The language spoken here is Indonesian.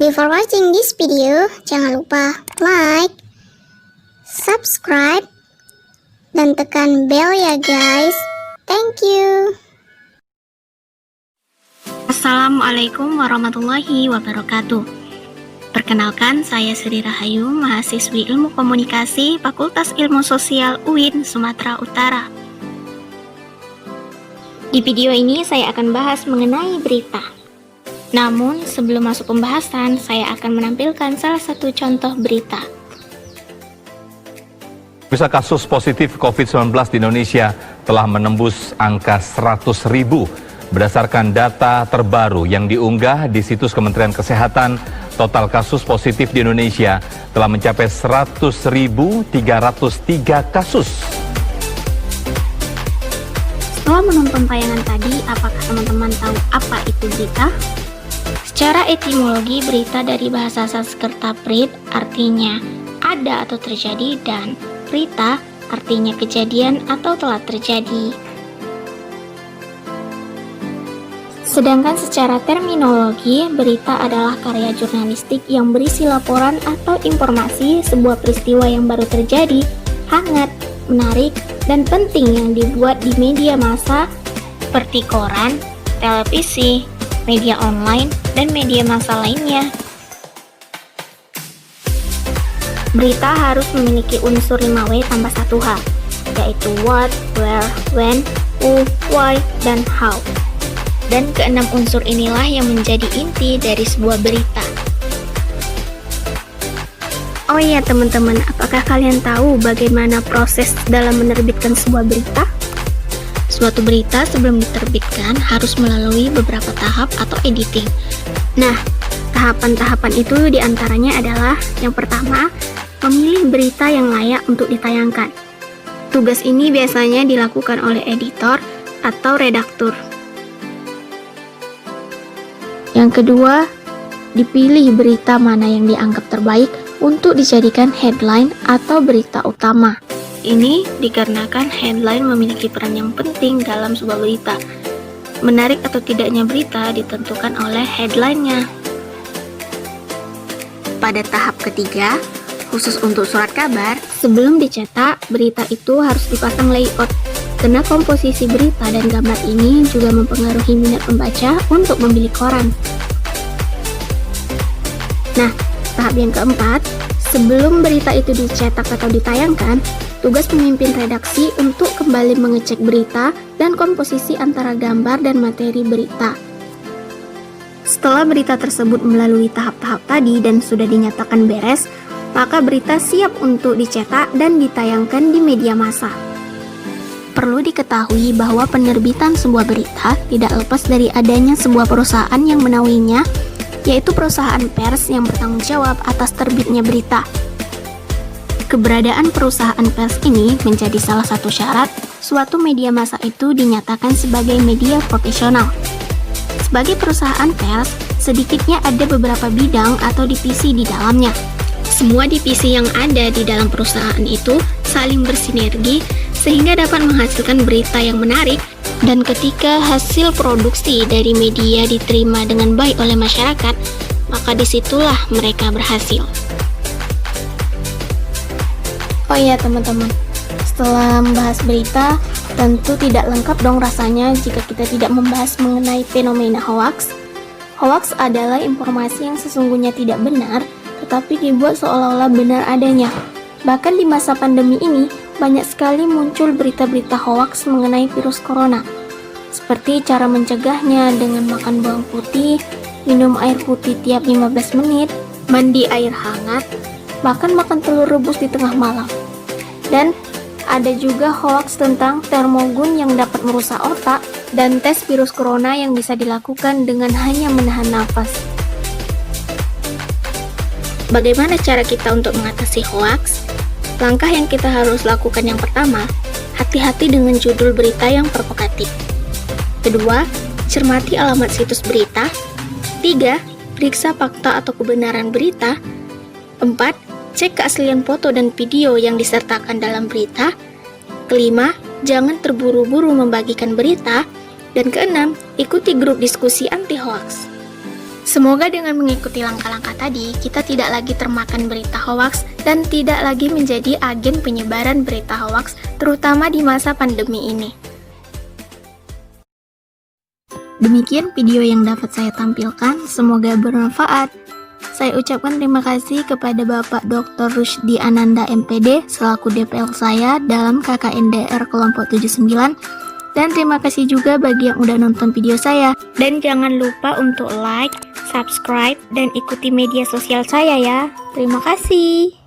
Before watching this video, jangan lupa like, subscribe, dan tekan bell ya guys. Thank you. Assalamualaikum warahmatullahi wabarakatuh. Perkenalkan, saya Sri Rahayu, mahasiswi Ilmu Komunikasi Fakultas Ilmu Sosial UIN Sumatera Utara. Di video ini saya akan bahas mengenai berita. Namun, sebelum masuk pembahasan, saya akan menampilkan salah satu contoh berita. Bisa kasus positif COVID-19 di Indonesia telah menembus angka 100.000. Berdasarkan data terbaru yang diunggah di situs Kementerian Kesehatan, total kasus positif di Indonesia telah mencapai 100.303 kasus. Setelah menonton tayangan tadi, apakah teman-teman tahu apa itu berita? Secara etimologi, berita dari bahasa Sanskerta prit artinya ada atau terjadi, dan prita artinya kejadian atau telah terjadi. Sedangkan secara terminologi, berita adalah karya jurnalistik yang berisi laporan atau informasi sebuah peristiwa yang baru terjadi, hangat, menarik, dan penting yang dibuat di media massa seperti koran, televisi, media online, dan media massa lainnya. Berita harus memiliki unsur 5W tambah 1H, yaitu what, where, when, who, why, dan how. Dan keenam unsur inilah yang menjadi inti dari sebuah berita. Oh iya teman-teman, apakah kalian tahu bagaimana proses dalam menerbitkan sebuah berita? Suatu berita sebelum diterbitkan harus melalui beberapa tahap atau editing. Nah, tahapan-tahapan itu diantaranya adalah yang pertama, memilih berita yang layak untuk ditayangkan. Tugas ini biasanya dilakukan oleh editor atau redaktur. Yang kedua, dipilih berita mana yang dianggap terbaik untuk dijadikan headline atau berita utama. Ini dikarenakan headline memiliki peran yang penting dalam sebuah berita. Menarik atau tidaknya berita ditentukan oleh headline-nya. Pada tahap ketiga, khusus untuk surat kabar, sebelum dicetak, berita itu harus dipasang layout. Karena komposisi berita dan gambar ini juga mempengaruhi minat pembaca untuk membeli koran. Nah, tahap yang keempat, sebelum berita itu dicetak atau ditayangkan, tugas pemimpin redaksi untuk kembali mengecek berita dan komposisi antara gambar dan materi berita. Setelah berita tersebut melalui tahap-tahap tadi dan sudah dinyatakan beres, maka berita siap untuk dicetak dan ditayangkan di media massa. Perlu diketahui bahwa penerbitan sebuah berita tidak lepas dari adanya sebuah perusahaan yang menaunginya, yaitu perusahaan pers yang bertanggung jawab atas terbitnya berita. Keberadaan perusahaan pers ini menjadi salah satu syarat suatu media massa itu dinyatakan sebagai media profesional. Sebagai perusahaan pers, sedikitnya ada beberapa bidang atau divisi di dalamnya. Semua divisi yang ada di dalam perusahaan itu saling bersinergi sehingga dapat menghasilkan berita yang menarik, dan ketika hasil produksi dari media diterima dengan baik oleh masyarakat, maka disitulah mereka berhasil. Oh iya teman-teman, setelah membahas berita, tentu tidak lengkap dong rasanya jika kita tidak membahas mengenai fenomena hoax. Hoax adalah informasi yang sesungguhnya tidak benar, tetapi dibuat seolah-olah benar adanya. Bahkan di masa pandemi ini, banyak sekali muncul berita-berita hoax mengenai virus corona. Seperti cara mencegahnya dengan makan bawang putih, minum air putih tiap 15 menit, mandi air hangat, bahkan makan telur rebus di tengah malam. Dan ada juga hoax tentang termogun yang dapat merusak otak, dan tes virus corona yang bisa dilakukan dengan hanya menahan nafas. Bagaimana cara kita untuk mengatasi hoax? Langkah yang kita harus lakukan yang pertama, hati-hati dengan judul berita yang provokatif. Kedua, cermati alamat situs berita. 3. Periksa fakta atau kebenaran berita. 4. Cek keaslian foto dan video yang disertakan dalam berita. Kelima, jangan terburu-buru membagikan berita. Dan keenam, ikuti grup diskusi anti hoax. Semoga dengan mengikuti langkah-langkah tadi, kita tidak lagi termakan berita hoaks dan tidak lagi menjadi agen penyebaran berita hoaks, terutama di masa pandemi ini. Demikian video yang dapat saya tampilkan, semoga bermanfaat. Saya ucapkan terima kasih kepada Bapak Dr. Rusdi Ananda MPD selaku DPL saya dalam KKNDR kelompok 79. Dan terima kasih juga bagi yang udah nonton video saya. Dan jangan lupa untuk like, subscribe, dan ikuti media sosial saya ya. Terima kasih.